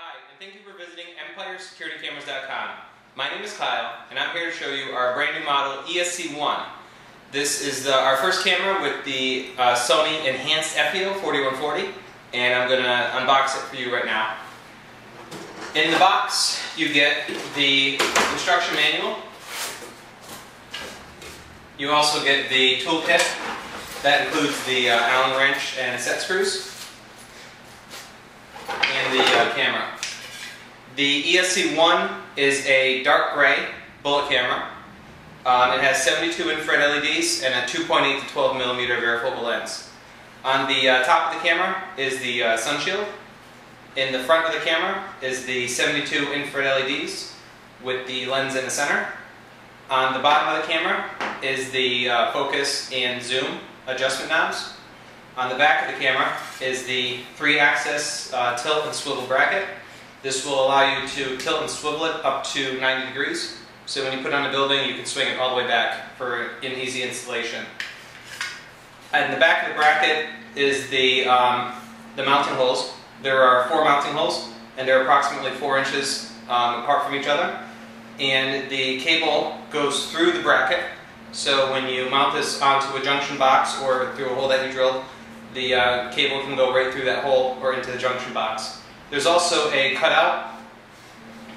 Hi, and thank you for visiting EMPIRESECURITYCAMERAS.com. My name is Kyle, and I'm here to show you our brand new model ESC1. This is our first camera with the Sony enhanced Effio 7140, and I'm going to unbox it for you right now. In the box, you get the instruction manual. You also get the toolkit. That includes the Allen wrench and set screws, and the camera. The ESC1 is a dark gray bullet camera. It has 72 infrared LEDs and a 2.8 to 12 millimeter varifocal lens. On the top of the camera is the sun shield. In the front of the camera is the 72 infrared LEDs with the lens in the center. On the bottom of the camera is the focus and zoom adjustment knobs. On the back of the camera is the 3-axis tilt and swivel bracket. This will allow you to tilt and swivel it up to 90 degrees. So when you put it on a building, you can swing it all the way back for an easy installation. In the back of the bracket is the mounting holes. There are 4 mounting holes, and they're approximately 4 inches apart from each other. And the cable goes through the bracket. So when you mount this onto a junction box or through a hole that you drilled, the cable can go right through that hole or into the junction box. There's also a cutout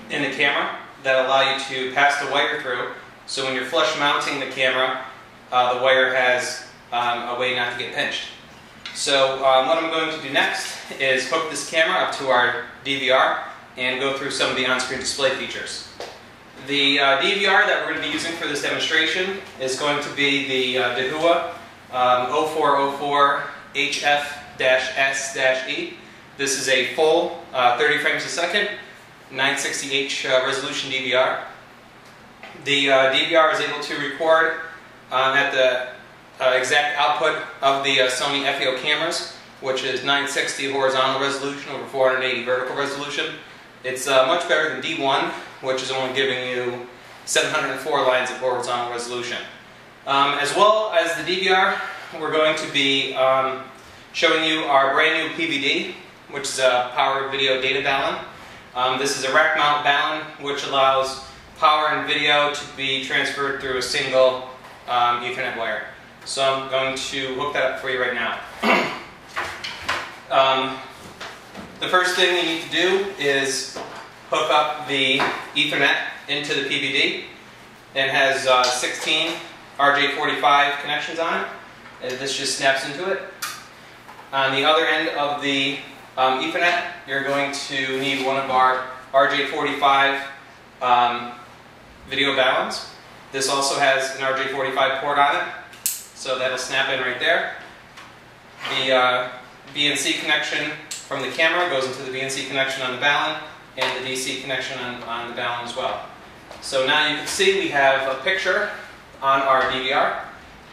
in the camera that allow you to pass the wire through. So when you're flush mounting the camera, the wire has a way not to get pinched. So what I'm going to do next is hook this camera up to our DVR and go through some of the on-screen display features. The DVR that we're going to be using for this demonstration is going to be the Dahua 0404 HF-S-E. This is a full 30 frames a second, 960H resolution DVR. The DVR is able to record at the exact output of the Sony Effio cameras, which is 960 horizontal resolution over 480 vertical resolution. It's much better than D1, which is only giving you 704 lines of horizontal resolution. As well as the DVR, we're going to be showing you our brand new PVD, which is a power video data balun. This is a rack mount balun, which allows power and video to be transferred through a single Ethernet wire. So I'm going to hook that up for you right now. The first thing you need to do is hook up the Ethernet into the PVD. It has 16 RJ45 connections on it. This just snaps into it. On the other end of the Ethernet, you're going to need one of our RJ45 video baluns. This also has an RJ45 port on it, so that'll snap in right there. The BNC connection from the camera goes into the BNC connection on the balun, and the DC connection on the balun as well. So now you can see we have a picture on our DVR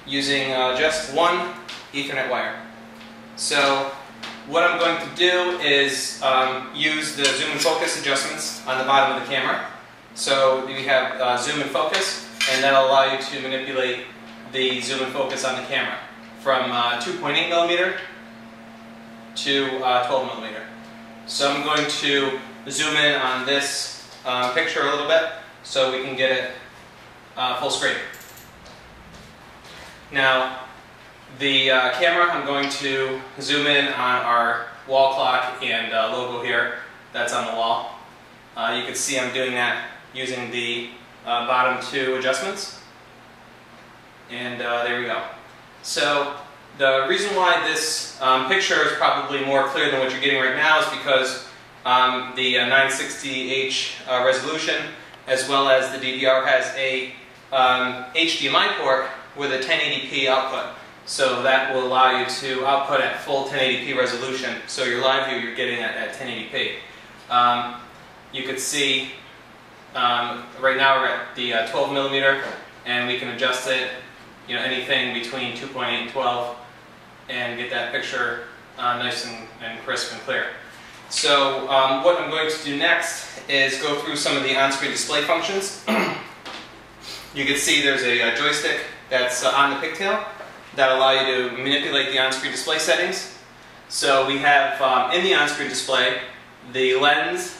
using just one Ethernet wire. So what I'm going to do is use the zoom and focus adjustments on the bottom of the camera. So we have zoom and focus, and that'll allow you to manipulate the zoom and focus on the camera from 2.8 millimeter to 12 millimeter. So I'm going to zoom in on this picture a little bit so we can get it full screen. Now, the camera, I'm going to zoom in on our wall clock and logo here that's on the wall. You can see I'm doing that using the bottom 2 adjustments. And there we go. So the reason why this picture is probably more clear than what you're getting right now is because the 960H resolution, as well as the DVR, has a HDMI port with a 1080p output. So that will allow you to output at full 1080p resolution. So your live view, you're getting at 1080p. You could see right now we're at the 12 millimeter, and we can adjust it, anything between 2.8 and 12, and get that picture nice and crisp and clear. So what I'm going to do next is go through some of the on-screen display functions. You can see there's a joystick that's on the pigtail that allow you to manipulate the on-screen display settings. So we have in the on-screen display the lens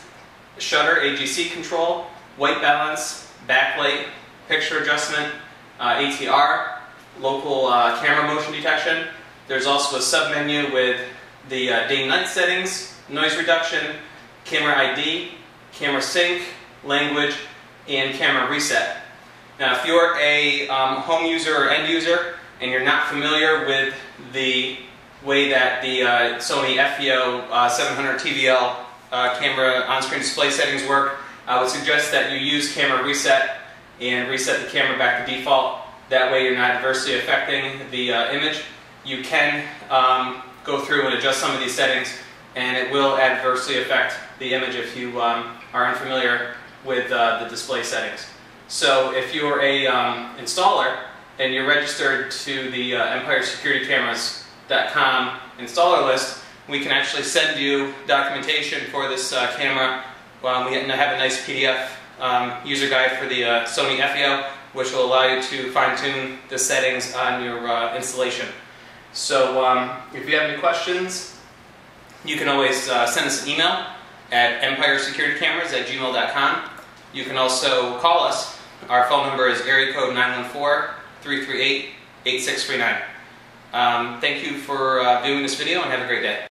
shutter AGC control, white balance, backlight, picture adjustment, ATR, local camera motion detection. There's also a submenu with the day-night settings, noise reduction, camera ID, camera sync, language, and camera reset. Now, if you're a home user or end user and you're not familiar with the way that the Sony Effio-E 72Ir camera on-screen display settings work, I would suggest that you use camera reset and reset the camera back to default. That way you're not adversely affecting the image. You can go through and adjust some of these settings, and it will adversely affect the image if you are unfamiliar with the display settings. So if you're a installer and you're registered to the EMPIRESECURITYCAMERAS.com installer list, we can actually send you documentation for this camera. We have a nice PDF user guide for the Sony Effio, which will allow you to fine-tune the settings on your installation. So if you have any questions, you can always send us an email at empiresecuritycameras@gmail.com. You can also call us. Our phone number is area code 914-338-8639. Thank you for viewing this video, and have a great day.